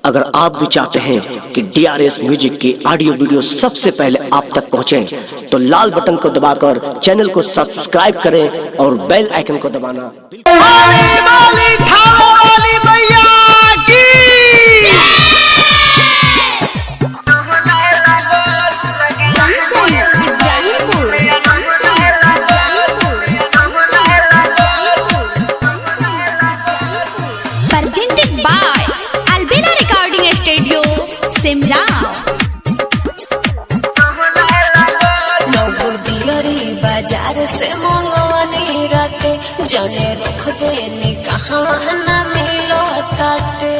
अगर आप भी चाहते हैं कि DRS म्यूजिक की ऑडियो वीडियो सबसे पहले आप तक पहुंचे, तो लाल बटन को दबाकर चैनल को सब्सक्राइब करें और बेल आइकन को दबाना। बाजार से मंगवानी राते जाने रख देने कहाँ न मिलो ताटे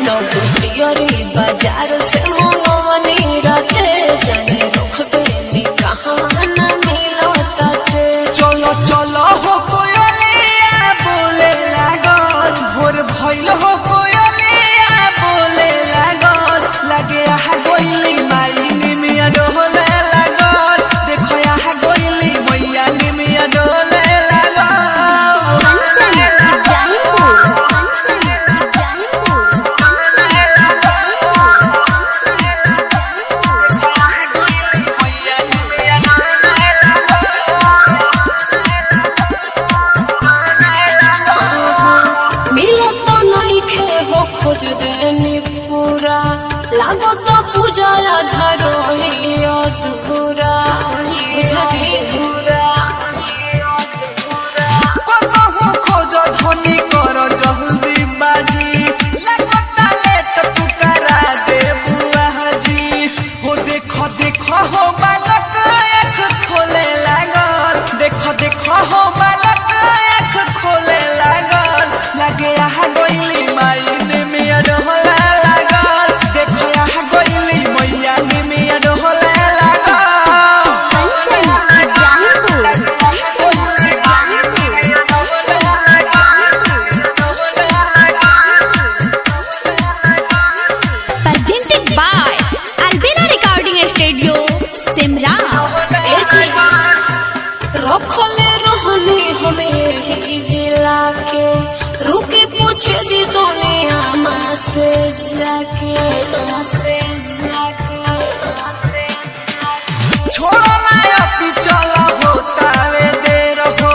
नौकरी बाजार से मंगवानी राते जाने रख देने कहाँ न मिलो ताटे। चलो चलो हो कोयलिया बोले लागल, भोर भइल हो कोयलिया बोले लागल, लगे आहा गोइली माई निमिया डोले लागल, देखो आहा गोइली मैया निमिया डोले लागल। मिलो तो नहीं खे हो खोज देनी पूरा, लागो तो पूजा धरो अधूरा कहूँ खोजो धनी करो जल्दी बाजी, लगता लेट पुकारा दे बुआ जी। हो देखो देखो हो बालक आँख खोले लागल, देखो देखो हो बालक आँख खोले लागल, लगे आहा गोइली माई निमिया डोला लागल, देखो आहा गोइली मैया निमिया डोला लागल। Presented by Albina Recording Studio, Simra। रखले रहनी हमें ही जिला के, रुके पूछे दी दुनिया माँ से जाके छोड़ो ना अभी चलो होता वे देर हो,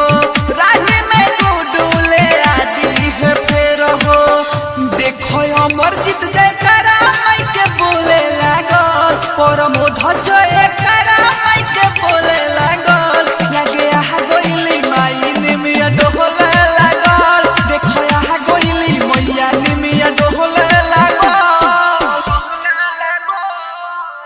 राही में गुडूले आदि है फेर हो, देखो अमर जीत जयकारा माई के बोले लागल, परमोध जयकारा